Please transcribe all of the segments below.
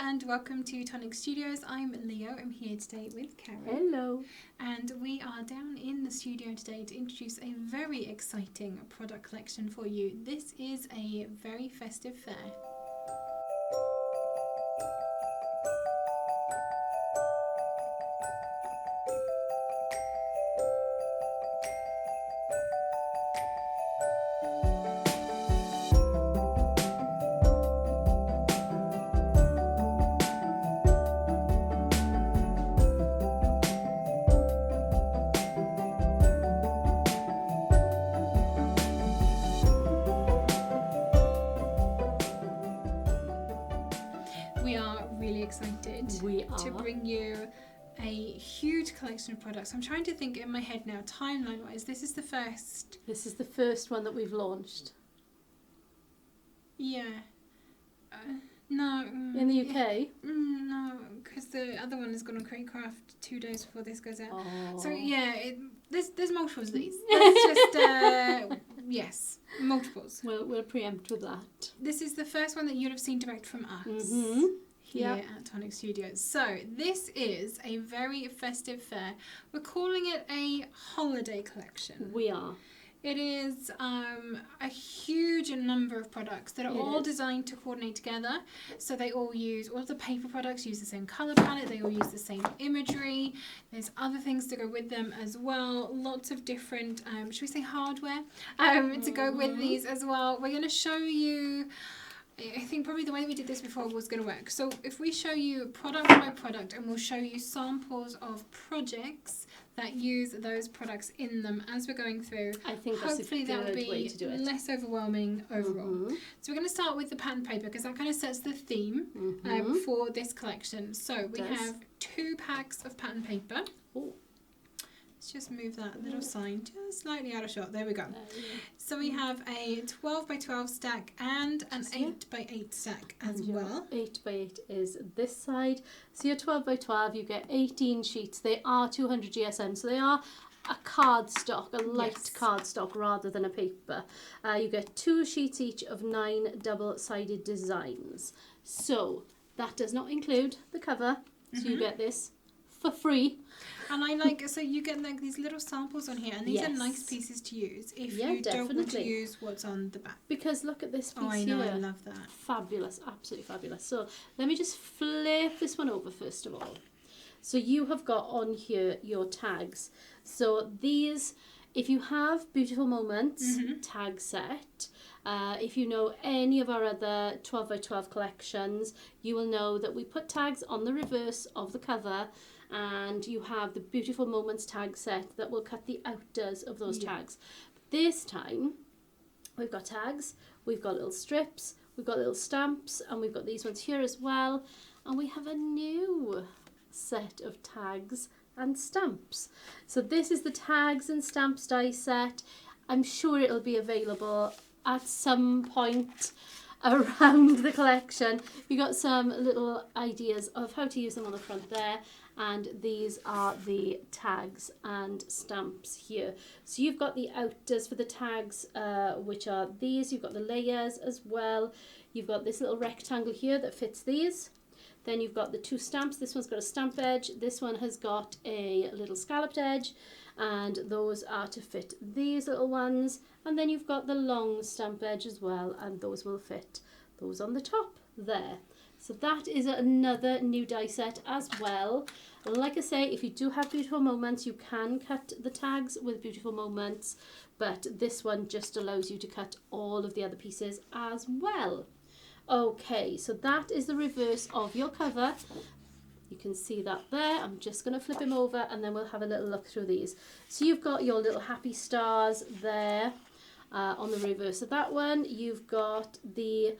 and welcome to Tonic Studios. I'm Leo. I'm here today with Karen. Hello. And we are down in the studio today to introduce a very exciting product collection for you. This is a Very Festive Fayre. We are really excited to bring you a huge collection of products. I'm trying to think in my head now, timeline-wise, this is the first... This is the first one that we've launched. Yeah. No. In the UK? No, because the other one is going to create craft 2 days before this goes out. Oh. So yeah, there's multiples of these. Let's just, yes, multiples. We'll preempt with that. This is the first one that you'd have seen direct from us. Mm-hmm. Here at Tonic Studios. So this is a Very Festive Fayre. We're calling it a holiday collection. We are. It is a huge number of products that are all designed to coordinate together. So they all of the paper products use the same colour palette, they all use the same imagery. There's other things to go with them as well. Lots of different, should we say hardware, to go with these as well. We're going to show you... I think probably the way that we did this before was going to work. So if we show you product by product and we'll show you samples of projects that use those products in them as we're going through, I think that's hopefully a that will good be way to do it. Less overwhelming overall. So we're going to start with the pattern paper because that kind of sets the theme for this collection. So we have 2 packs of pattern paper. Ooh. Let's just move that little sign just slightly out of shot. There we go. So we have a 12 by 12 stack and an 8 by 8 stack as well. 8 by 8 is this side. So your 12 by 12, you get 18 sheets. They are 200 GSM, so they are a cardstock, a light cardstock rather than a paper. You get 2 sheets each of 9 double-sided designs. So that does not include the cover. So you get this for free. And I like, so you get like these little samples on here, and these are nice pieces to use if you don't want to use what's on the back. Because look at this piece I know, here. I love that. Fabulous, absolutely fabulous. So let me just flip this one over first of all. So you have got on here your tags. So these, if you have Beautiful Moments tag set, if you know any of our other 12 by 12 collections, you will know that we put tags on the reverse of the cover, and you have the Beautiful Moments tag set that will cut the outers of those tags. This time, we've got tags, we've got little strips, we've got little stamps, and we've got these ones here as well. And we have a new set of tags and stamps. So this is the tags and stamps die set. I'm sure it'll be available at some point around the collection. You got some little ideas of how to use them on the front there, and these are the tags and stamps here. So you've got the outers for the tags, which are these. You've got the layers as well. You've got this little rectangle here that fits these. Then you've got the 2 stamps. This one's got a stamp edge. This one has got a little scalloped edge, and those are to fit these little ones. And then you've got the long stamp edge as well, and those will fit those on the top there. So that is another new die set as well. Like I say, if you do have Beautiful Moments, you can cut the tags with Beautiful Moments, but this one just allows you to cut all of the other pieces as well. Okay, so that is the reverse of your cover. You can see that there. I'm just going to flip him over and then we'll have a little look through these. So you've got your little happy stars there on the reverse of that one. You've got the,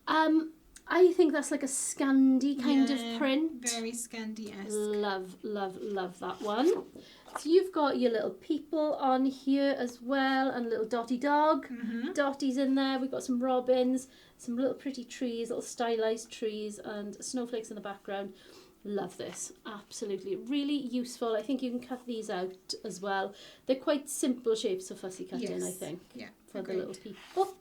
I think that's like a Scandi kind of print. Very Scandi-esque. Love, love, love that one. So you've got your little people on here as well, and a little dotty dog. Dotties in there. We've got some robins, some little pretty trees, little stylized trees, and snowflakes in the background. Love this. Absolutely. Really useful. I think you can cut these out as well. They're quite simple shapes of fussy cutting, I think, for the little people.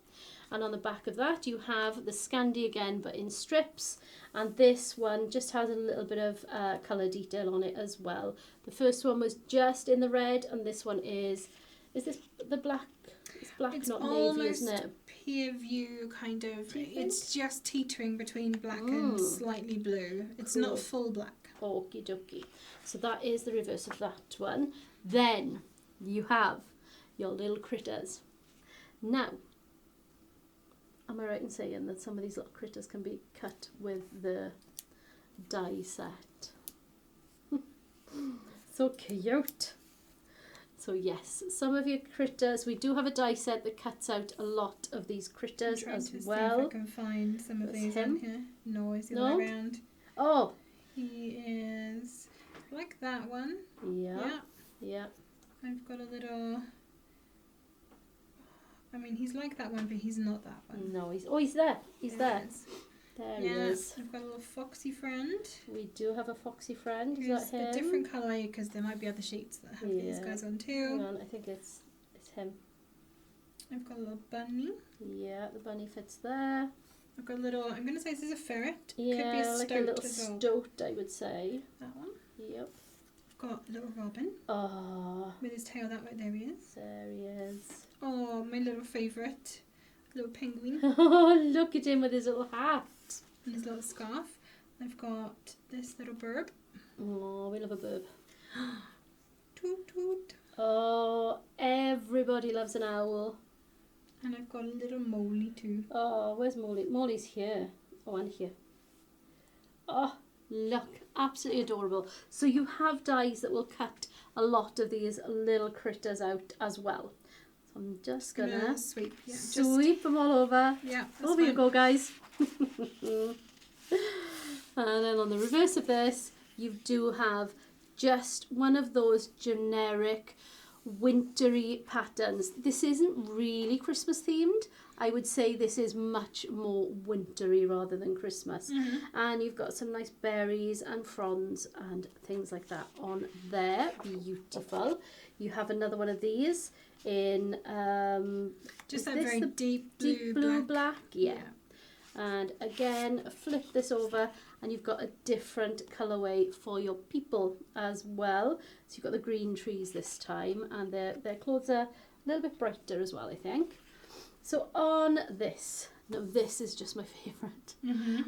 And on the back of that you have the Scandi again, but in strips. And this one just has a little bit of colour detail on it as well. The first one was just in the red, and this one is this the black? It's black, It's not almost navy, isn't it? peer view kind of. Do you think? It's just teetering between black and slightly blue. It's Cool. not full black. Okie dokie. So that is the reverse of that one. Then you have your little critters. Now, am I right in saying that some of these little critters can be cut with the die set? So cute. So yes, some of your critters, we do have a die set that cuts out a lot of these critters as See if well. I can find some of That's these him. on here. No, is the No? other way around. Oh, He is like that one. yeah, yeah. I've got a little. I mean, he's like that one, but he's not that one. No, he's there. He's there. He is. There he Yeah, is. I've got a little foxy friend. We do have a foxy friend. Is Who's that him? a different colour because there might be other sheets that have these Yeah. guys on Hang too. on, I think it's him. I've got a little bunny. Yeah, the bunny fits there. I've got a little. I'm going to say this is a ferret. Yeah, Could be a like a stoat little as well. stoat, I would say. That one. Yep. I've got a little robin Oh, with his tail that way. There he is. there he is. Oh, my little favourite, little penguin, Oh, look at him with his little hat. and his little scarf. I've got this little bird. Oh, we love a boob. Toot toot. Oh, everybody loves an owl. And I've got a little Molly too. Oh, where's Molly? Molly's here. Oh, and here. Oh, look, absolutely adorable. So you have dies that will cut a lot of these little critters out as well. So I'm just gonna sweep. Yeah, sweep them all over. Yeah. That's Over you fine. go, guys. And then on the reverse of this, you do have just one of those generic wintry patterns. This isn't really Christmas themed. I would say this is much more wintry rather than Christmas. And you've got some nice berries and fronds and things like that on there. Beautiful. You have another one of these in Just is that this very the deep deep blue black. Yeah. And again, flip this over and you've got a different colourway for your people as well. So you've got the green trees this time, and their clothes are a little bit brighter as well, I think. So on this, now this is just my favourite.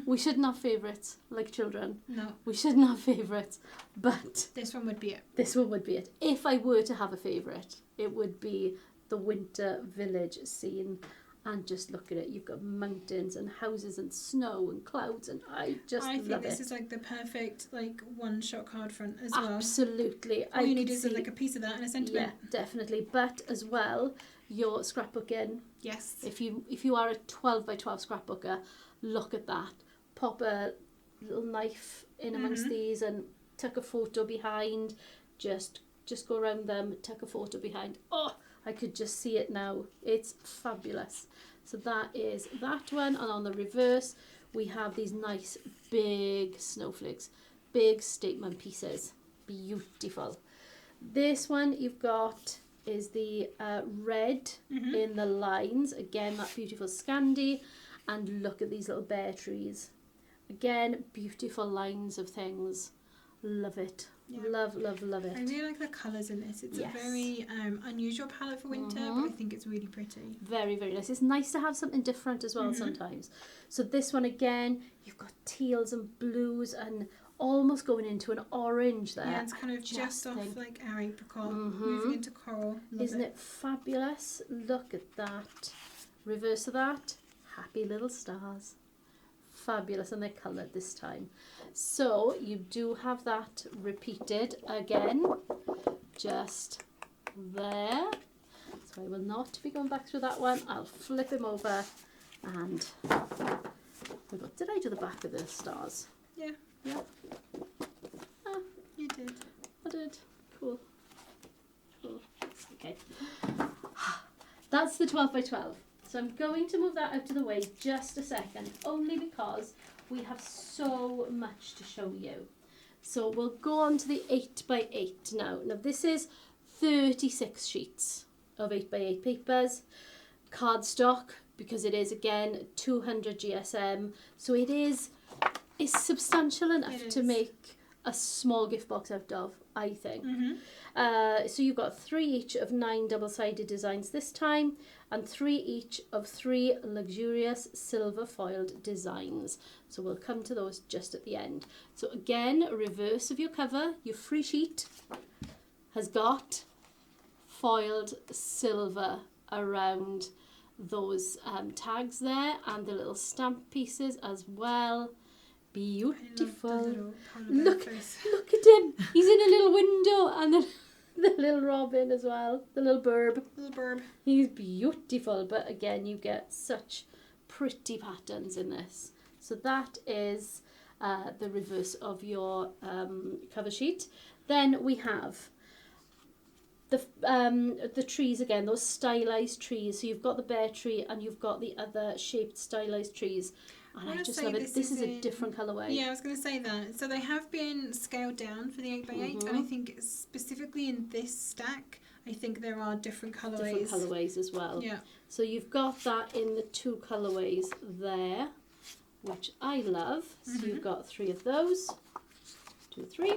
We shouldn't have favourites like children. No, We shouldn't have favourites, but this one would be it. this one would be it. If I were to have a favourite, it would be the winter village scene. And just look at it, you've got mountains and houses and snow and clouds, and I think love this it. is like the perfect like one-shot card front as well. Absolutely. All you I need could is see, like a piece of that and a yeah, sentiment. definitely. But as well, your scrapbooking. Yes. If you are a 12 by 12 scrapbooker, look at that. Pop a little knife in amongst these and tuck a photo behind. Just go around them, tuck a photo behind. Oh, I could just see it now. It's fabulous. So that is that one. And on the reverse, we have these nice big snowflakes, big statement pieces. Beautiful. This one you've got is the red in the lines. Again, that beautiful Scandi. And look at these little bear trees. Again, beautiful lines of things. Love it. Yeah. Love, love, love it. I really like the colours in this. It's Yes. a very unusual palette for winter, but I think it's really pretty. Very, very nice. It's nice to have something different as well sometimes. So this one again, you've got teals and blues and almost going into an orange there. Yeah, it's kind of just off think- like our apricot, moving into coral. Love Isn't it fabulous? Look at that. Reverse of that, happy little stars. Fabulous, and they're coloured this time. So you do have that repeated again, just there. So I will not be going back through that one. I'll flip him over and did I do the back of the stars? Yeah. Yeah. Ah, You did. I did. Cool. Okay. That's the 12 by 12. So I'm going to move that out of the way just a second, only because we have so much to show you. So we'll go on to the 8 by 8 now. Now this is 36 sheets of 8 by 8 papers. Cardstock, because it is again 200 GSM, so it's substantial enough to make a small gift box out of, I think. So you've got 3 each of 9 double-sided designs this time, and 3 each of 3 luxurious silver foiled designs. So we'll come to those just at the end. So again, reverse of your cover, your free sheet has got foiled silver around those tags there, and the little stamp pieces as well. Beautiful. Look at him. He's in a little window, and the little robin as well, the little burb. He's beautiful, but again, you get such pretty patterns in this. So that is the reverse of your cover sheet. Then we have the trees again, those stylized trees. So you've got the bear tree and you've got the other shaped stylized trees. And I just love it. This is a different colourway. Yeah, I was going to say that. So they have been scaled down for the 8x8, and I think specifically in this stack, I think there are different colourways. Different colourways as well. Yeah. So you've got that in the 2 colourways there, which I love. So you've got 3 of those. 2, 3.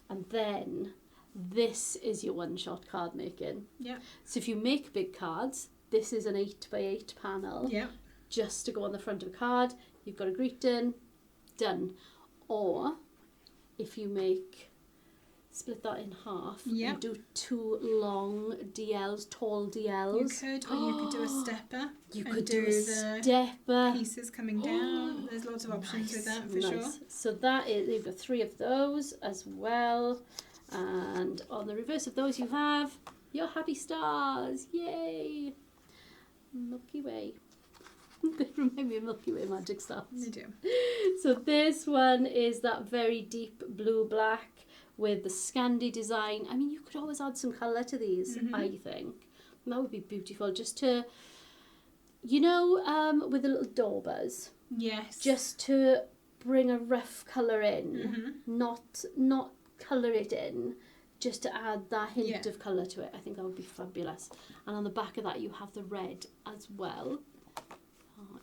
And then this is your one-shot card making. Yeah. So if you make big cards, this is an 8x8 panel. Yeah. Just to go on the front of a card. You've got a greeting, done. Or if you split that in half, you do 2 long DLs, tall DLs. You could, or you could do a stepper. You could do a stepper. Pieces coming down. There's lots of options with that for sure. So that is, you've got 3 of those as well. And on the reverse of those you have your happy stars. Yay! Milky Way. They remind me of Milky Way magic stars. They do. So this one is that very deep blue-black with the Scandi design. I mean, you could always add some colour to these, I think. And that would be beautiful, just to, you know, with the little daubers. Yes. Just to bring a rough colour in, not colour it in, just to add that hint of colour to it. I think that would be fabulous. And on the back of that you have the red as well.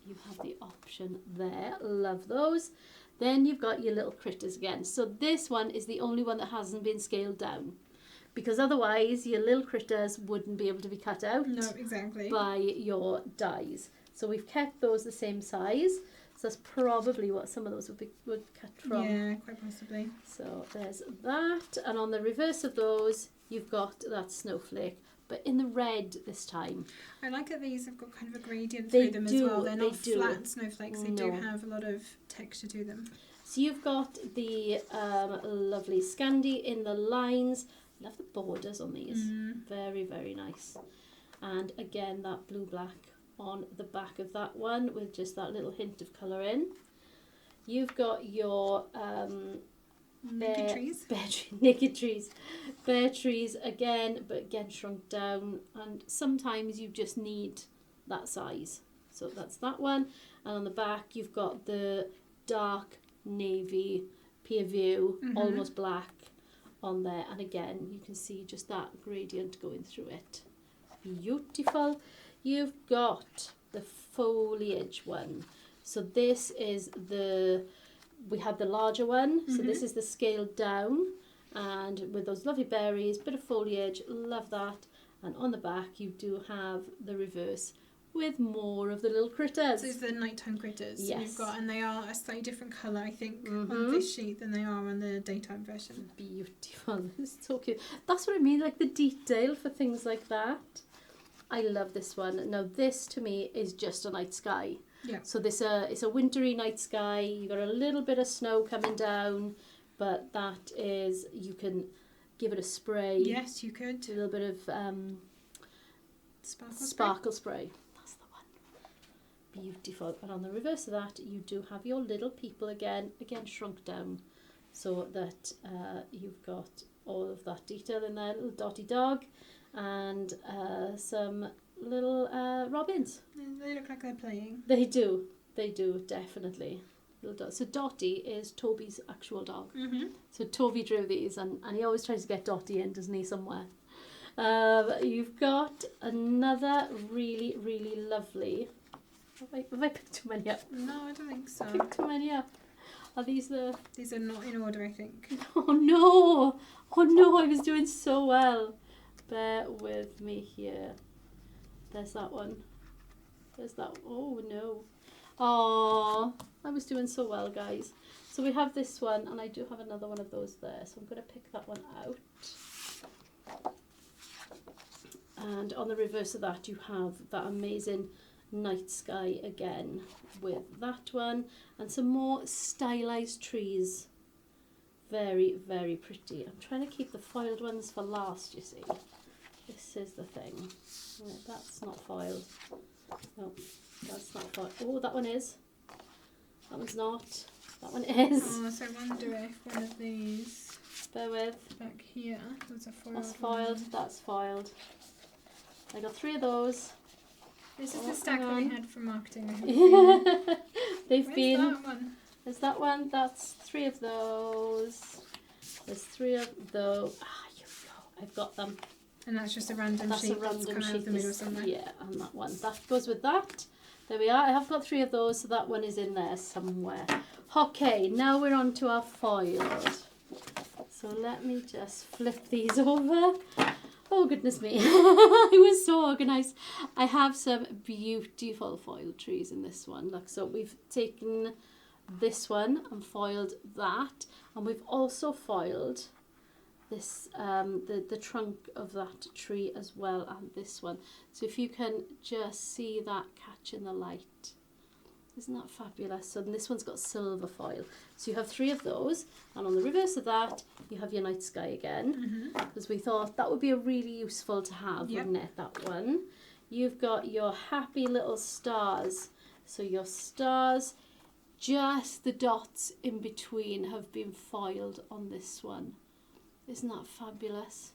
You have the option there. Love those. Then you've got your little critters again. So this one is the only one that hasn't been scaled down, because otherwise your little critters wouldn't be able to be cut out by your dies. So we've kept those the same size. So that's probably what some of those would cut from. Yeah, quite possibly. So there's that. And on the reverse of those, you've got that snowflake, but in the red this time. I like that these have got kind of a gradient through them as well. They're not flat snowflakes. They do have a lot of texture to them. So you've got the lovely Scandi in the lines. Love the borders on these. Very, very nice. And again, that blue-black on the back of that one with just that little hint of colour in. You've got your naked trees. Bear trees again, but again shrunk down, and sometimes you just need that size. So that's that one. And on the back you've got the dark navy peer view, almost black on there, and again you can see just that gradient going through it. Beautiful. You've got the foliage one. So this is we have the larger one, so this is the scaled down, and with those lovely berries, bit of foliage, love that. And on the back you do have the reverse with more of the little critters. So it's the nighttime critters. Yes. We've got, and they are a slightly different colour, I think, on this sheet than they are on the daytime version. Beautiful. It's so cute. That's what I mean, like the detail for things like that. I love this one. Now this to me is just a night sky. Yeah. So this it's a wintry night sky. You got a little bit of snow coming down, but that is, you can give it a spray. Yes, you could. A little bit of sparkle spray. That's the one. Beautiful. And on the reverse of that, you do have your little people again shrunk down, so that you've got all of that detail in there. Little dotty dog, and some little robins. They look like they're playing. They do, definitely. So Dotty is Toby's actual dog. So Toby drew these, and he always tries to get Dotty in, doesn't he, somewhere. You've got another really, really lovely Have I picked too many up? No, I don't think so. I picked too many up. Are these the... These are not in order, I think. Oh no! Oh no, I was doing so well. Bear with me here. There's that one. There's that. Oh no. Oh, I was doing so well, guys. So we have this one, and I do have another one of those there. So I'm going to pick that one out. And on the reverse of that, you have that amazing night sky again with that one. And some more stylized trees. Very, very pretty. I'm trying to keep the foiled ones for last, you see. This is the thing. Right, that's not foiled. No, that's not foiled. Oh, that one is. That one's not. That one is. Oh, so I wonder if one of these Bear with. back here was a foiled. That's foiled. One. That's foiled. I got 3 of those. This is the stack that we had for marketing. They've Where's been. that one? There's that one. That's 3 of those. There's 3 of those. Ah, here we go. I've got them. And that's just a random That's sheet a random that's sheet. the middle somewhere. Yeah, and that one. That goes with that. There we are. I have got 3 of those, so that one is in there somewhere. Okay, now we're on to our foiled. So let me just flip these over. Oh, goodness me. I was so organised. I have some beautiful foiled trees in this one. Look, so we've taken this one and foiled that. And we've also foiled this the trunk of that tree as well, and this one. So if you can just see that catching the light, isn't that fabulous? So this one's got silver foil. So you have 3 of those, and on the reverse of that you have your night sky again, because we thought that would be a really useful to have, wouldn't it, that one. You've got your happy little stars. So your stars, just the dots in between have been foiled on this one. Isn't that fabulous?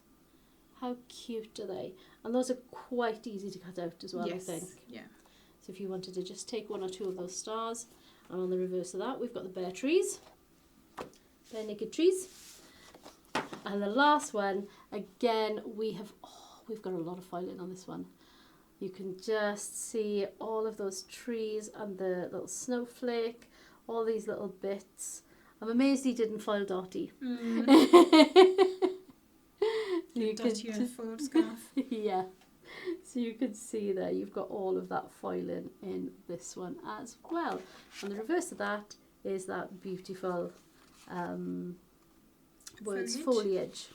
How cute are they? And those are quite easy to cut out as well, I think. Yeah. So if you wanted to just take 1 or 2 of those stars, and on the reverse of that, we've got the bare trees, bare naked trees. And the last one, again, we've got a lot of foiling on this one. You can just see all of those trees and the little snowflake, all these little bits. I'm amazed he didn't foil Dotty. Dotty and foiled scarf. Yeah. So you can see there, you've got all of that foiling in this one as well. And the reverse of that is that beautiful words foliage.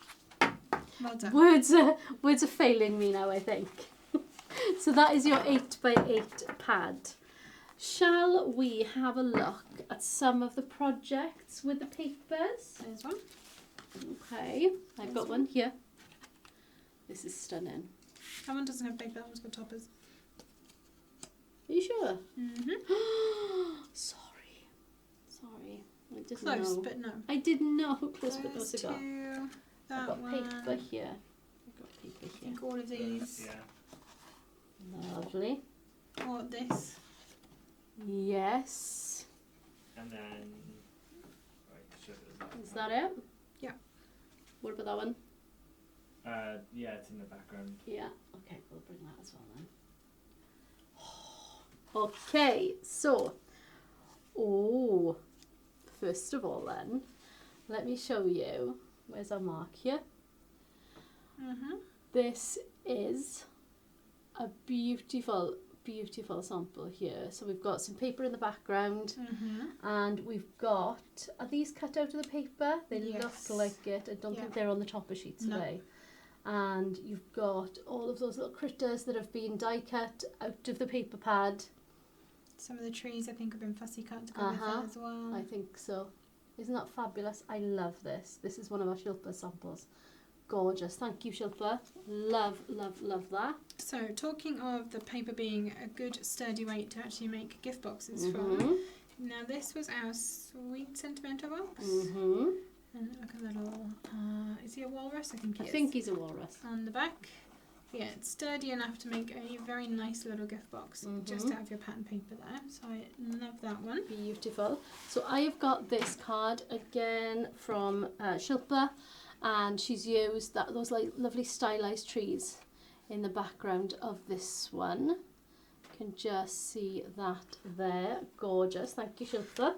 Well done. Words are failing me now, I think. So that is your 8x8 pad. Shall we have a look at some of the projects with the papers? There's one. Okay, I've got one here. This is stunning. That one doesn't have paper, that one's got toppers. Are you sure? Sorry. I didn't Close, know. but no. I didn't know. Close, but no cigar. To that I've got one. paper here. I think all of these. Yeah. Lovely. Or this. Yes. And then, Is that it? Yeah. What about that one? yeah, it's in the background. Yeah. Okay, we'll bring that as well then. Okay, so, first of all then, let me show you. Where's our mark here? This is a beautiful sample here. So we've got some paper in the background, and we've got, are these cut out of the paper? They look like it. I don't think they're on the topper sheets today. And you've got all of those little critters that have been die cut out of the paper pad. Some of the trees I think have been fussy cut to go with that as well. I think so. Isn't that fabulous? I love this. This is one of our Shilpa samples. Gorgeous. Thank you, Shilpa. Love, love, love that. So, talking of the paper being a good sturdy weight to actually make gift boxes from, now this was our sweet sentimental box. And look at the little, is he a walrus? I think he's a walrus. On the back. Yeah, it's sturdy enough to make a very nice little gift box just out of your pattern paper there. So I love that one. Beautiful. So I have got this card again from Shilpa, and she's used those like lovely stylized trees in the background of this one. can just see that there. Gorgeous. Thank you, Shilpa.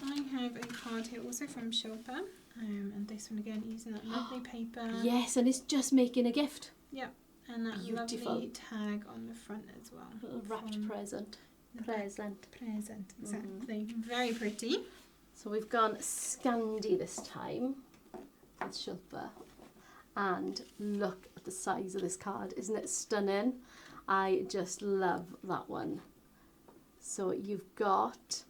I have a card here also from Shilpa, and this one again using that lovely paper. Yes, and it's just making a gift. Yeah, and that lovely tag on the front as well. A little wrapped present. Present, exactly. Very pretty. So we've gone Scandi this time with Shilpa. And look at the size of this card. Isn't it stunning? I just love that one. So you've got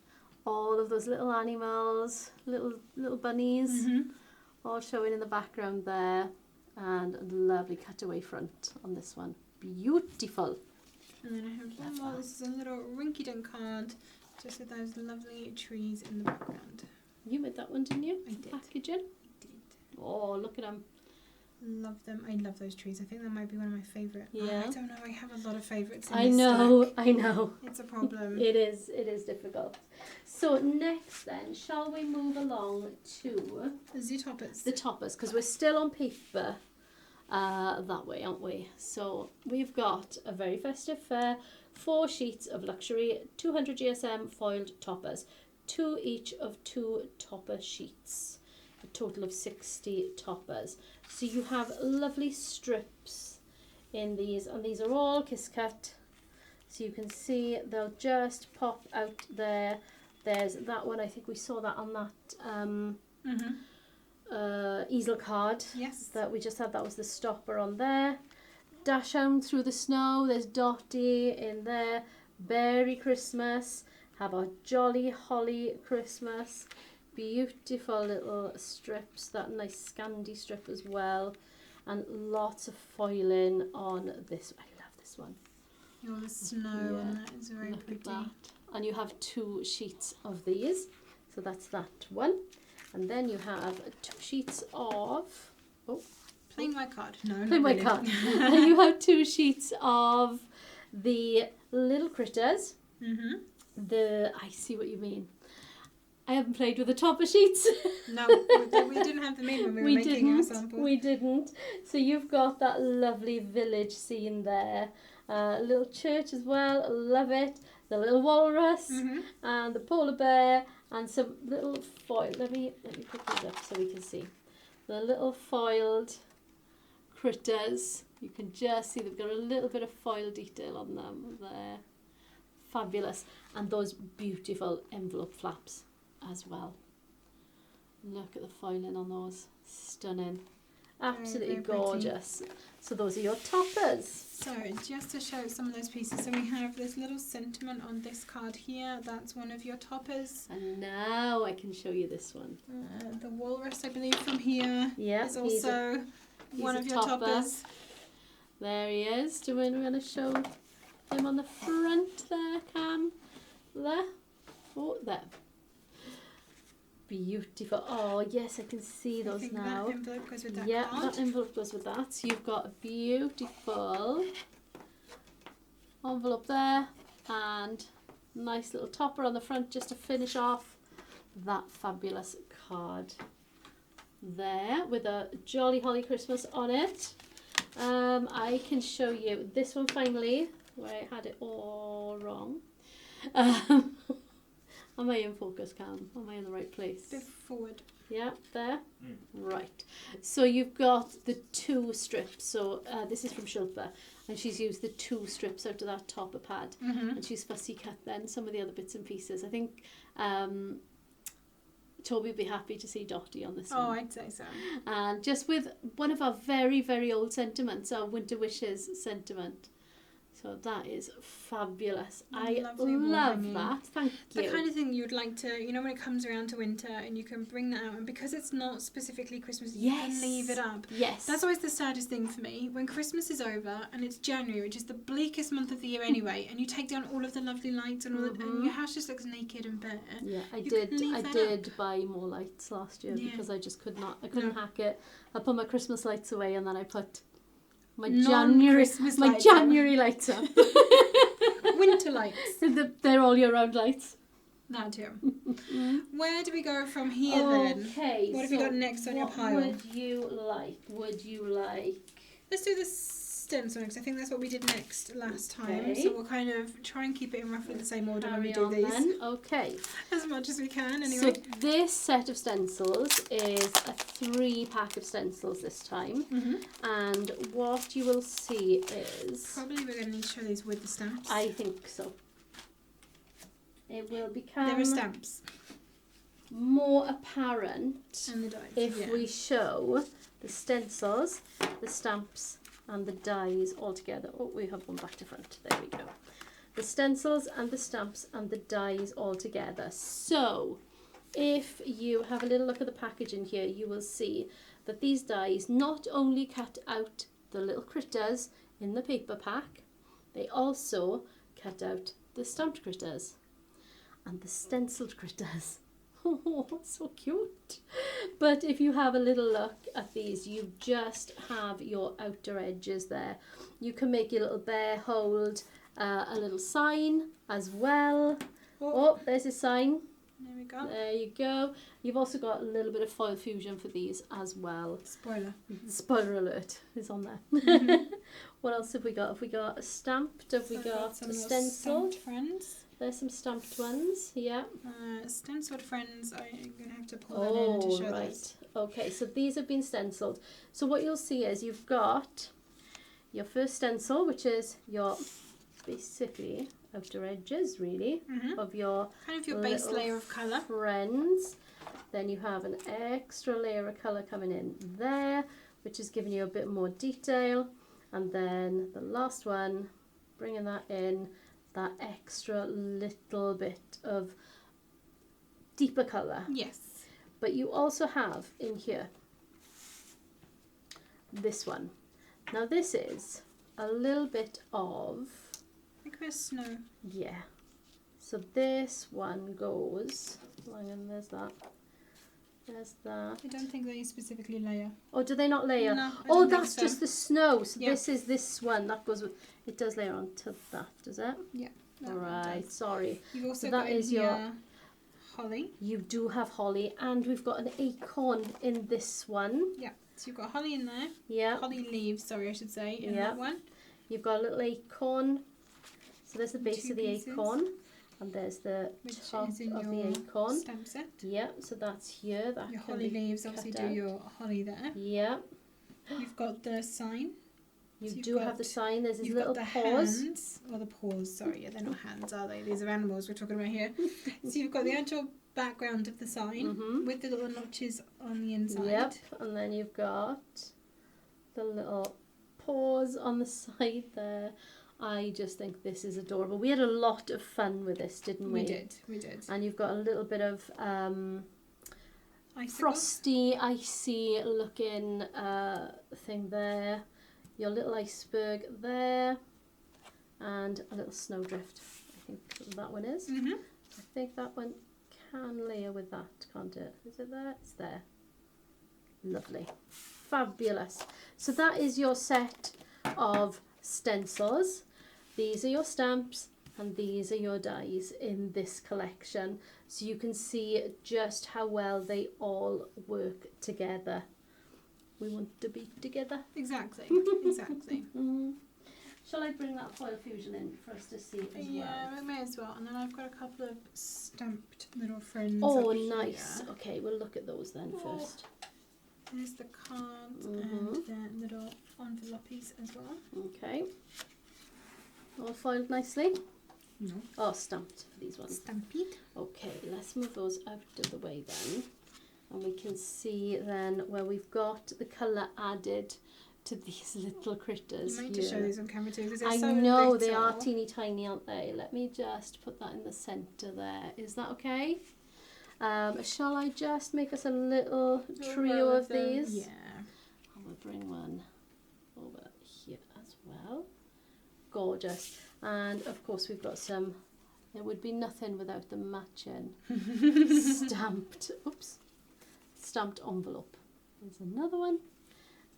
all of those little animals, little bunnies, all showing in the background there. And a lovely cutaway front on this one. Beautiful. And then I have one more. This is a little rinky-dink card, just with those lovely trees in the background. You made that one, didn't you? I did. Packaging? I did. Oh, look at them. Love them. I love those trees. I think that might be one of my favourite. Yeah. I don't know. I have a lot of favourites in I this know. stack. It's a problem. It is difficult. So next then, shall we move along to The toppers. the toppers, because we're still on paper that way, aren't we? So we've got a Very Festive Fayre, 4 sheets of luxury 200 GSM foiled toppers, 2 each of 2 topper sheets, a total of 60 toppers. So you have lovely strips in these, and these are all kiss cut, so you can see they'll just pop out there. There's that one, I think we saw that on that easel card. Yes. That we just had, that was the stopper on there. Dachshund through the snow, there's Dottie in there. Berry Christmas, have our Jolly Holly Christmas. Beautiful little strips, that nice Scandi strip as well. And lots of foiling on this. I love this one. Oh, the snow on that is very Look pretty. at that. And you have 2 sheets of these. So that's that one. And then you have 2 sheets of... Plain white card. No, plain white card. And you have 2 sheets of the little critters. I see what you mean. I haven't played with the topper sheets. No, we didn't have them in when we were making our sample. We didn't. So you've got that lovely village scene there. A little church as well. Love it. The little walrus and the polar bear and some little foil. Let me put these up so we can see. The little foiled critters. You can just see they've got a little bit of foil detail on them there. Fabulous. And those beautiful envelope flaps as well. Look at the foiling on those. Stunning. Absolutely very gorgeous. So those are your toppers. So just to show some of those pieces, so we have this little sentiment on this card here. That's one of your toppers. And now I can show you this one. The walrus, I believe, from here is he's also one of your topper. toppers. There he is. Do we want to show him on the front there, Cam? There. Oh, there. Beautiful. Oh, yes, I can see those I think now. that envelope goes with that Yeah, card. that envelope goes with that. So you've got a beautiful envelope there and nice little topper on the front just to finish off that fabulous card there with a Jolly Holly Christmas on it. I can show you this one finally where I had it all wrong. Am I in focus, Cam? Am I in the right place? Bit forward. Yeah, there. Right. So you've got the 2 strips. So this is from Shilpa, and she's used the 2 strips out of that topper pad, and she's fussy cut then some of the other bits and pieces. I think Toby would be happy to see Dottie on this one. Oh, I'd say so. And just with one of our very, very old sentiments, our Winter Wishes sentiment. So that is fabulous. I Lovely love warming. that. Thank you. The kind of thing you'd like to, you know, when it comes around to winter and you can bring that out, and because it's not specifically Christmas, you can leave it up. Yes. That's always the saddest thing for me. When Christmas is over and it's January, which is the bleakest month of the year anyway, and you take down all of the lovely lights and all and your house just looks naked and bare. Yeah, I You did. can leave I that did buy more lights last year because I just could not. I couldn't hack it. I put my Christmas lights away, and then I put my Non-Christmas lights January lights up. Winter lights. They're all year-round lights. That too. Where do we go from here then? Okay. What have you got next on your pile? What would you like? Let's Let's do the stencil because I think that's what we did next last time. Okay. So we'll kind of try and keep it in roughly the same order when we Carry do on these. then. Okay. As much as we can, anyway. So this set of stencils is a 3-pack of stencils this time. And what you will see is... Probably we're going to need to show these with the stamps. I think so. It will become... There are stamps. More apparent And the dies. if we show the stencils, the stamps and the dies all together. Oh, we have one back to front. There we go. The stencils and the stamps and the dies all together. So if you have a little look at the packaging here, you will see that these dies not only cut out the little critters in the paper pack, they also cut out the stamped critters and the stenciled critters. Oh, so cute. But if you have a little look at these, you just have your outer edges there. You can make your little bear hold a little sign as well. Oh, there's a sign. There we go. There you go. You've also got a little bit of foil fusion for these as well. Spoiler. Spoiler alert is on there. What else have we got? Have we got stamped? Have we got some a of your stenciled? stamped friends. There's some stamped ones, yeah. Stenciled friends, I'm going to have to pull that in to show those. Okay, so these have been stenciled. So what you'll see is you've got your first stencil, which is your basically outer edges, really, of your kind of your base layer of colour. Friends. Then you have an extra layer of colour coming in there, which is giving you a bit more detail. And then the last one, bringing that in, that extra little bit of deeper colour. Yes. But you also have in here this one. Now this is a little bit of... Like a snow. Yeah. So this one goes... Hang on, there's that. There's that. I don't think they specifically layer. Oh, do they not layer? No, I oh, don't think that's so. just the snow. So Yeah. this is this one. That goes with... It does layer onto that, does it? Yeah. All right, sorry. You've also So got that in is here your... holly. You do have holly, and we've got an acorn in this one. Yeah. So you've got holly in there. Yeah. Holly leaves, sorry, I should say, in Yeah. that one. You've got a little acorn. So there's the base Two of the pieces. acorn, and there's the Which top is in of your the acorn. stamp set. Yeah, so that's here. That Your can holly be leaves obviously cut do out. your holly there. Yeah, You've got the sign. you So you've do have the got- sign. There's his You've little got the paws. hands, or the paws, sorry, yeah, they're not hands, are they? These are animals we're talking about here. So you've got the actual background of the sign with the little notches on the inside. Yep, and then you've got the little paws on the side there. I just think this is adorable. We had a lot of fun with this, didn't we? We did. And you've got a little bit of Icicles. frosty, icy looking thing there. Your little iceberg there. And a little snowdrift. I think that one is. I think that one can layer with that, can't it? Is it there? It's there. Lovely. Fabulous. So that is your set of stencils. These are your stamps and these are your dies in this collection. So you can see just how well they all work together. We want to be together. Exactly, exactly. Shall I bring that foil fusion in for us to see as Yeah, well? we may as well. And then I've got a couple of stamped little friends. Oh, up nice. here. Okay, we'll look at those then Oh. first. There's the cards and the little envelopes as well. Okay. All foiled nicely? No. Oh, stamped for these ones. Stampede. Okay, let's move those out of the way then. And we can see then where we've got the colour added to these little critters You might here. just show these on camera too because they're I so know, little. they are teeny tiny, aren't they? Let me just put that in the centre there. Is that okay? Shall I just make us a little trio of these? Yeah. I will bring one over here as well. Gorgeous. And of course we've got some, it would be nothing without the matching stamped envelope. There's another one.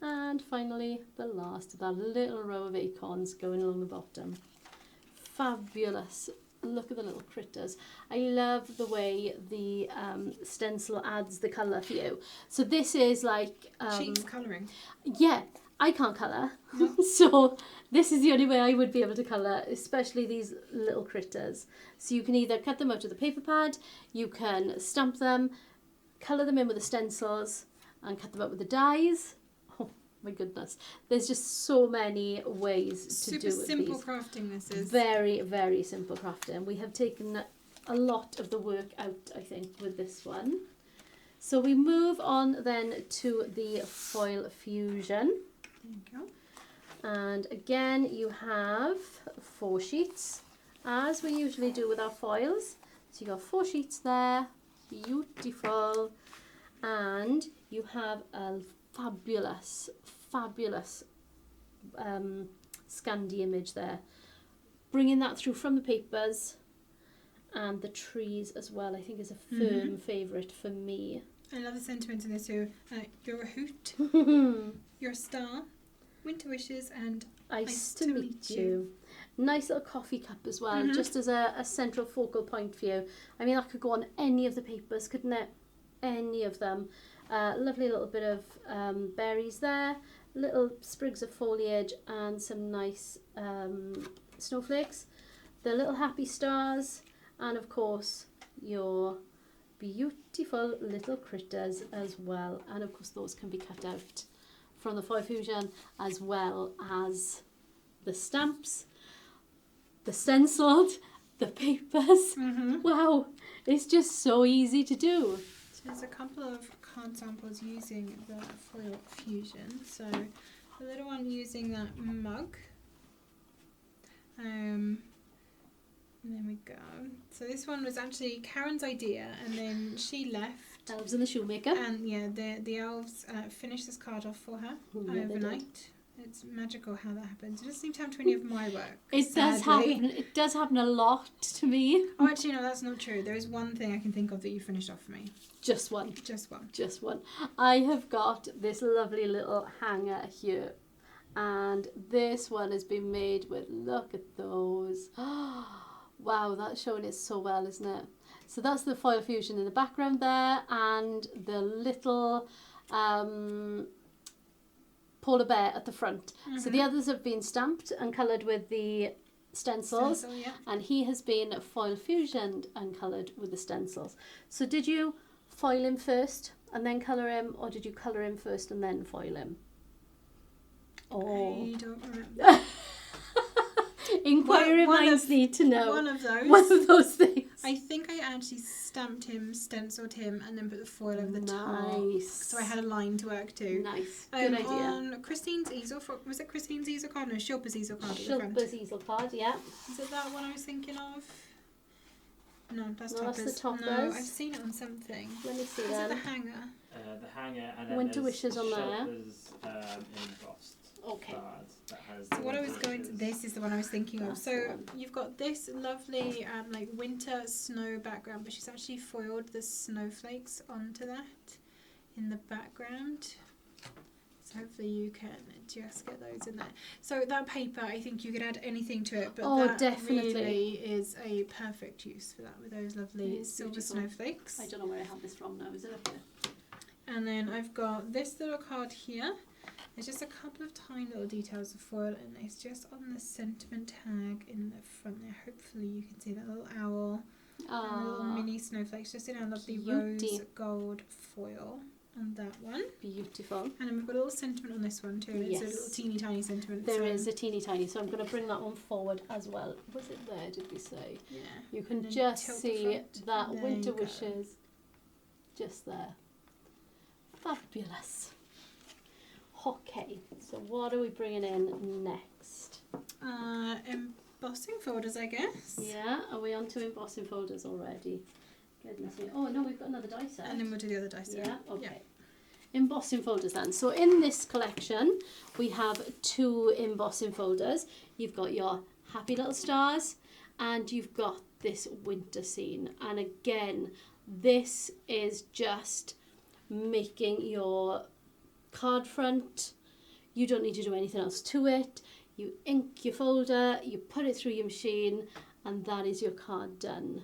And finally the last, that little row of acorns going along the bottom. Fabulous. Look at the little critters. I love the way the stencil adds the colour for you. So this is like... Cheeks colouring. yeah, I can't colour, so this is the only way I would be able to colour, especially these little critters. So you can either cut them out of the paper pad, you can stamp them, colour them in with the stencils, and cut them up with the dyes. Oh my goodness, there's just so many ways to do Super simple these. crafting this is. Very, very simple crafting. We have taken a lot of the work out, I think, with this one. So we move on then to the foil fusion. There you go. And again, you have 4 sheets, as we usually do with our foils. So you got 4 sheets there, beautiful. And you have a fabulous, fabulous scandi image there. Bringing that through from the papers and the trees as well, I think is a firm favourite for me. I love the sentiments in this too. You're a hoot, you're a star, winter wishes, and Nice to meet you. Nice little coffee cup as well, just as a central focal point for you. I mean, that could go on any of the papers, couldn't it? Any of them. Lovely little bit of berries there, little sprigs of foliage, and some nice snowflakes. The little happy stars, and of course your beautiful little critters as well. And of course those can be cut out from the foil fusion, as well as the stamps, the stenciled, the papers. Wow, it's just so easy to do. So there's a couple of card samples using the foil fusion. So the little one using that mug. And there we go. So this one was actually Karen's idea, and then she left. Elves and the Shoemaker. And yeah, the elves finished this card off for her overnight. It's magical how that happens. It doesn't seem to happen to any of my work. It does happen. It does happen a lot to me. Oh, actually, no, that's not true. There is one thing I can think of that you finished off for me. Just one. Just one. Just one. I have got this lovely little hanger here, and this one has been made with, look at those. Wow, that's showing it so well, isn't it? So that's the foil fusion in the background there, and the little polar bear at the front. So the others have been stamped and coloured with the stencils, Stencil, yeah. and he has been foil fusioned and coloured with the stencils. So did you foil him first and then colour him, or did you colour him first and then foil him? Oh. I don't remember. Inquiry minds need to know. One of those. One of those things. I think I actually stamped him, stenciled him, and then put the foil over the top. Nice. So I had a line to work to. Nice. Good idea. On Christine's easel, was it Christine's easel card? No, Shilpa's easel card at the front. Shilpa's easel card, yeah. Is it that one I was thinking of? No, that's No, Toppers. that's the Toppers. No, I've seen it on something. Let me see Is it then. the hanger? The hanger, and then Winter there's Wishes on there. Shilpa's, embossed Okay. card that has So the what I Winter was going to, Wishes. this is the one I was thinking of. That's So the one. you've got this lovely like winter snow background, but she's actually foiled the snowflakes onto that in the background. So hopefully you can just get those in there. So that paper, I think you could add anything to it, but Oh, that definitely. really is a perfect use for that with those lovely It's silver beautiful. snowflakes. I don't know where I have this from now. Is it up here? And then I've got this little card here. There's just a couple of tiny little details of foil, and it's just on the sentiment tag in the front there. Hopefully you can see that little owl and the little mini snowflakes just in our lovely rose Cutie. gold foil on that one. Beautiful. And then we've got a little sentiment on this one too. And it's a Yes. little teeny tiny sentiment. There so, is a teeny tiny, so I'm going to bring that one forward as well. Was it there, did we say? Yeah. You can And then just tilt the see front. that There Winter you go. Wishes just there. Fabulous. Okay, so what are we bringing in next? Embossing folders, I guess. Yeah, are we on to embossing folders already? Goodness me. Oh no, we've got another die set. And then we'll do the other dice. Yeah, okay. Embossing folders then. So in this collection, we have 2 embossing folders. You've got your happy little stars, and you've got this winter scene. And again, this is just making your card front. You don't need to do anything else to it. You ink your folder, you put it through your machine, and that is your card done.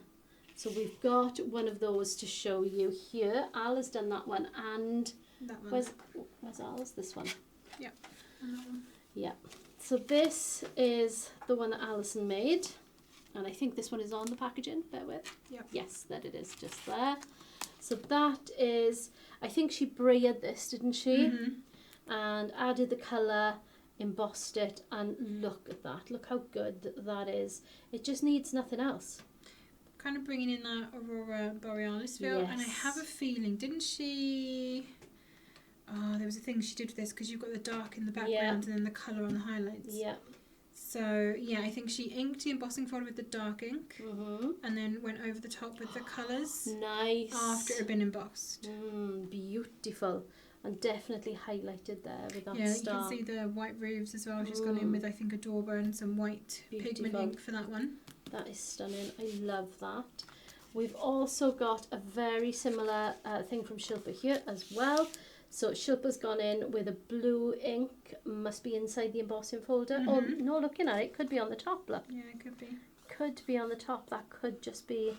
So we've got one of those to show you here. Al has done that one, and That one. where's Al's? This one. Yeah. Yeah. So this is the one that Alison made. And I think this one is on the packaging, bear with. Yep. Yes, that it is, just there. So that is, I think she braided this, didn't she? And added the colour, embossed it, and look at that. Look how good that is. It just needs nothing else. Kind of bringing in that Aurora Borealis feel. Yes. And I have a feeling, didn't she... Oh, there was a thing she did with this because you've got the dark in the background and then the colour on the highlights. Yeah. So, yeah, I think she inked the embossing folder with the dark ink and then went over the top with the colours. Nice. After it had been embossed. Beautiful. And definitely highlighted there with that Yeah, star. you can see the white roofs as well. She's gone in with, I think, a dauber and some white pigment ink for that one. That is stunning. I love that. We've also got a very similar thing from Shilpa here as well. So Shilpa's gone in with a blue ink, must be inside the embossing folder. Oh, no, looking at it, could be on the top, look. Yeah, it could be. Could be on the top, that could just be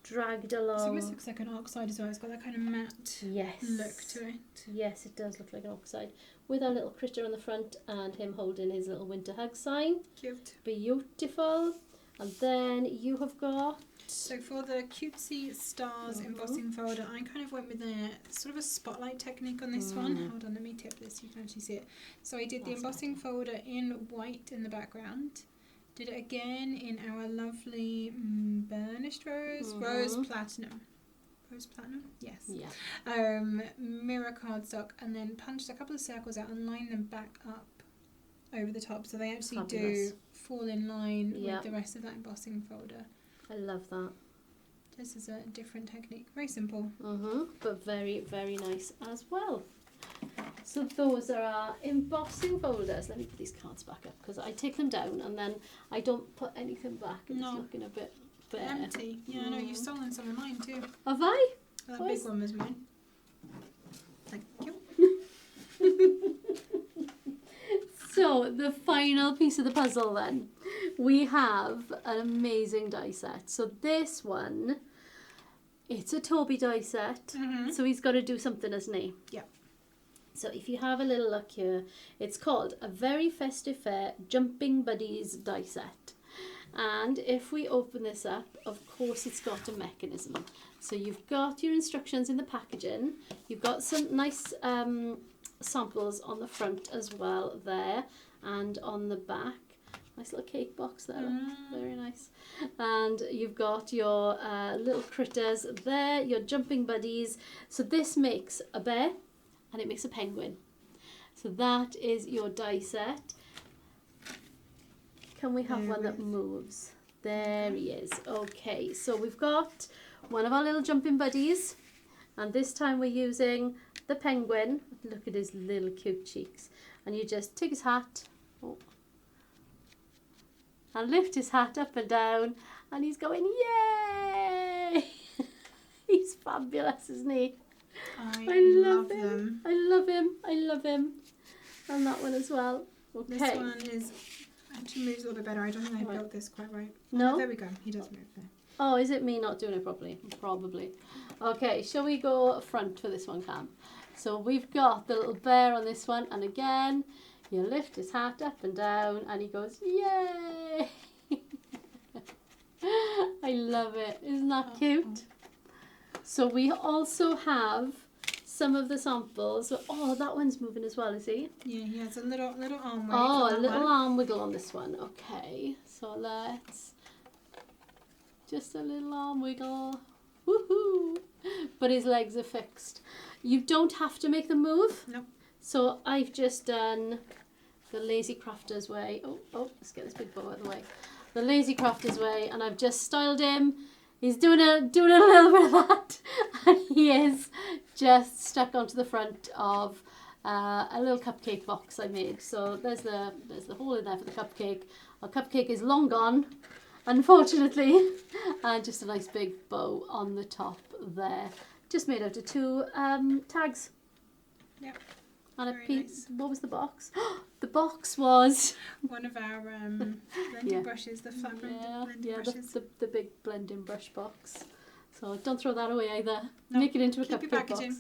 dragged along. It almost looks like an oxide as well. It's got that kind of matte look to it. Yes, it does look like an oxide. With our little critter on the front and him holding his little winter hug sign. Cute. Beautiful. And then you have got... So for the cutesy stars embossing folder, I kind of went with a sort of a spotlight technique on this one. Hold on, let me tip this, you can actually see it. So I did the embossing folder in white in the background. Did it again in our lovely burnished rose, rose platinum. Rose platinum? Yes. Yeah. Mirror cardstock, and then punched a couple of circles out and lined them back up over the top, so they actually do fall in line with the rest of that embossing folder. I love that. This is a different technique. Very simple. But very, very nice as well. So those are our embossing folders. Let me put these cards back up because I take them down and then I don't put anything back. It's looking a bit bare. Empty. Yeah, no, you've stolen some of mine too. Have I? That big one was mine. Thank you. So the final piece of the puzzle then. We have an amazing die set. So this one, it's a Toby die set. So he's got to do something, hasn't he? Yep. So if you have a little look here, it's called a Very Festive Fayre Jumping Buddies die set. And if we open this up, of course it's got a mechanism. So you've got your instructions in the packaging. You've got some nice samples on the front as well there and on the back. Nice little cake box there, very nice. And you've got your little critters there, your jumping buddies. So this makes a bear and it makes a penguin. So that is your die set. Can we have one that moves? There he is. Okay, so we've got one of our little jumping buddies. And this time we're using the penguin. Look at his little cute cheeks. And you just take his hat. And lift his hat up and down, and he's going, yay! He's fabulous, isn't he? I love them. I love him. I love him. And that one as well. Okay. This one is actually moves a little bit better. I don't think I built this quite right. No? Oh, there we go. He does move there. Oh, is it me not doing it properly? Probably. Okay, shall we go front for this one, Cam? So we've got the little bear on this one, and again, you lift his hat up and down and he goes, yay! I love it. Isn't that cute? So we also have some of the samples. Oh, that one's moving as well, is he? Yeah, he has a little arm wiggle. Oh, a little arm wiggle on this one. Okay, so let's... Just a little arm wiggle. Woohoo! But his legs are fixed. You don't have to make them move. No. So I've just done the Lazy Crafter's way. Oh, let's get this big bow out of the way. The Lazy Crafter's way, and I've just styled him. He's doing a little bit of that, and he is just stuck onto the front of a little cupcake box I made. So there's the hole in there for the cupcake. Our cupcake is long gone, unfortunately, and just a nice big bow on the top there. Just made out of 2 tags. Yep. And Very a piece. nice. What was the box? The box was one of our blending brushes, the flat blending brushes. the big blending brush box. So don't throw that away either. No, make it into a keep your cupcake box. packaging.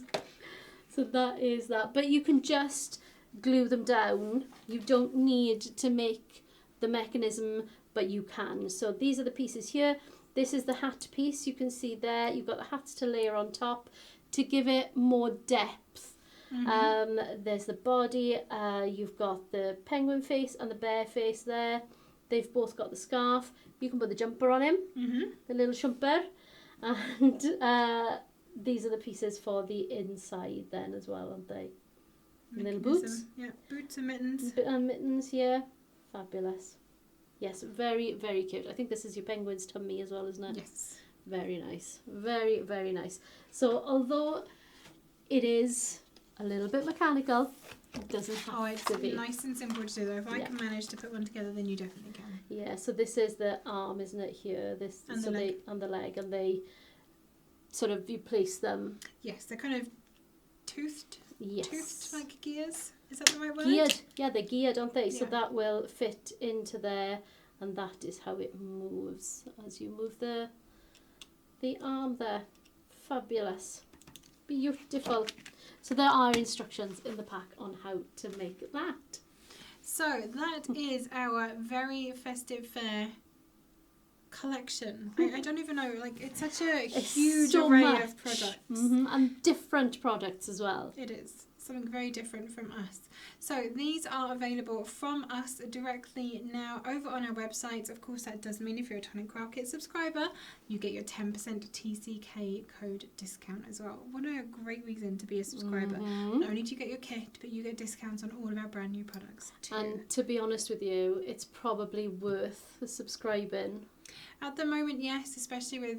So that is that. But you can just glue them down. You don't need to make the mechanism, but you can. So these are the pieces here. This is the hat piece. You can see there, you've got the hats to layer on top to give it more depth. There's the body. You've got the penguin face and the bear face there. They've both got the scarf. You can put the jumper on him, the little jumper. And these are the pieces for the inside then as well, aren't they? Little boots. Yeah, boots and mittens. And mittens here. Fabulous. Yes, very, very cute. I think this is your penguin's tummy as well, isn't it? Yes. Very nice. Very, very nice. So although it is a little bit mechanical, it doesn't have to be. It's nice and simple to do though. If I can manage to put one together, then you definitely can. Yeah, so this is the arm, isn't it, here? This And so the leg. and the leg, and they sort of, you place them. Yes, they're kind of toothed Yes. like gears. Is that the right word? Geared. Yeah, they're geared, aren't they? So Yeah. that will fit into there, and that is how it moves as you move the arm there. Fabulous. Beautiful. So there are instructions in the pack on how to make that. So that is our Very Festive Fayre collection. I don't even know, like it's such a huge so array much. of products. And different products as well. It is something very different from us. So these are available from us directly now over on our website. Of course, that does mean if you're a Tonic Craft Kit subscriber, you get your 10% TCK code discount as well. What a great reason to be a subscriber. Not only do you get your kit, but you get discounts on all of our brand new products too. And to be honest with you, it's probably worth subscribing. At the moment, yes, especially with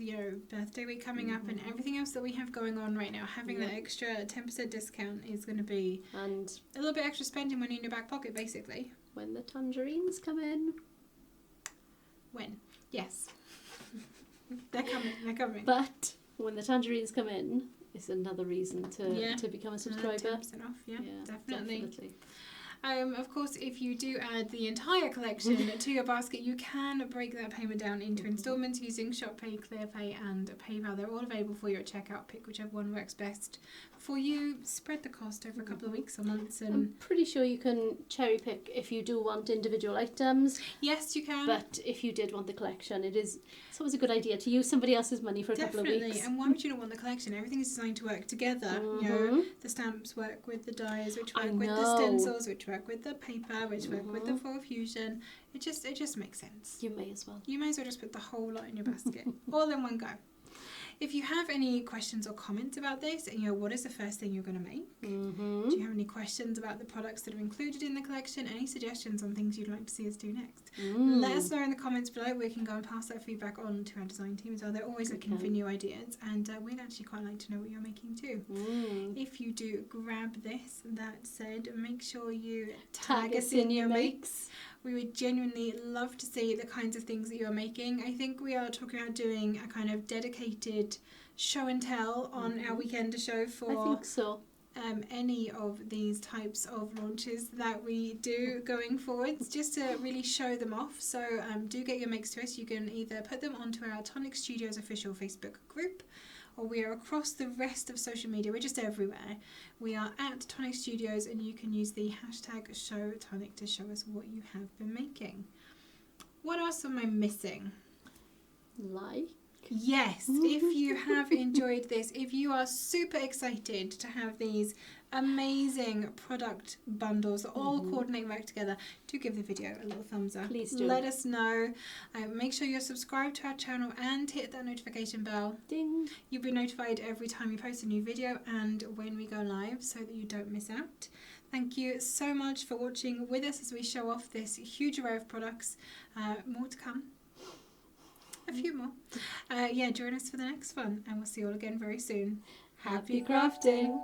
birthday week coming up and everything else that we have going on right now, having that extra 10% discount is going to be And a little bit extra spending money in your back pocket, basically. when the tangerines come in. When? Yes. They're coming. But when the tangerines come in, it's another reason to become a subscriber. 10% off, yeah, definitely. Of course, if you do add the entire collection to your basket, you can break that payment down into instalments using ShopPay, ClearPay and PayPal. They're all available for you at checkout. Pick whichever one works best for you. Spread the cost over a couple of weeks or months. And I'm pretty sure you can cherry pick if you do want individual items. yes, you can. But if you did want the collection, it's always a good idea to use somebody else's money for a couple of weeks. And why would you not want the collection? Everything is designed to work together. You know, the stamps work with the dyes, which work with the stencils, which work with the paper, which work with the foil fusion. It just makes sense. You may as well. You may as well just put the whole lot in your basket, all in one go. If you have any questions or comments about this, what is the first thing you're going to make? Do you have any questions about the products that are included in the collection? Any suggestions on things you'd like to see us do next? Let us know in the comments below. We can go and pass that feedback on to our design team as well. They're always looking for new ideas, and we'd actually quite like to know what you're making too. If you do grab this, that said, make sure you tag us in your makes. We would genuinely love to see the kinds of things that you're making. I think we are talking about doing a kind of dedicated show and tell on our weekend show for I think so. Any of these types of launches that we do going forwards, just to really show them off. So do get your makes to us. You can either put them onto our Tonic Studios official Facebook group, or we are across the rest of social media. We're just everywhere. We are at Tonic Studios, and you can use the hashtag #ShowTonic to show us what you have been making. What else am I missing? Like? Yes, if you have enjoyed this, if you are super excited to have these amazing product bundles that all coordinate and work together, do give the video a little thumbs up. Please do. Let us know. Make sure you're subscribed to our channel and hit that notification bell. Ding. You'll be notified every time we post a new video and when we go live, so that you don't miss out. Thank you so much for watching with us as we show off this huge array of products. More to come. A few more. Join us for the next one, and we'll see you all again very soon. Happy crafting!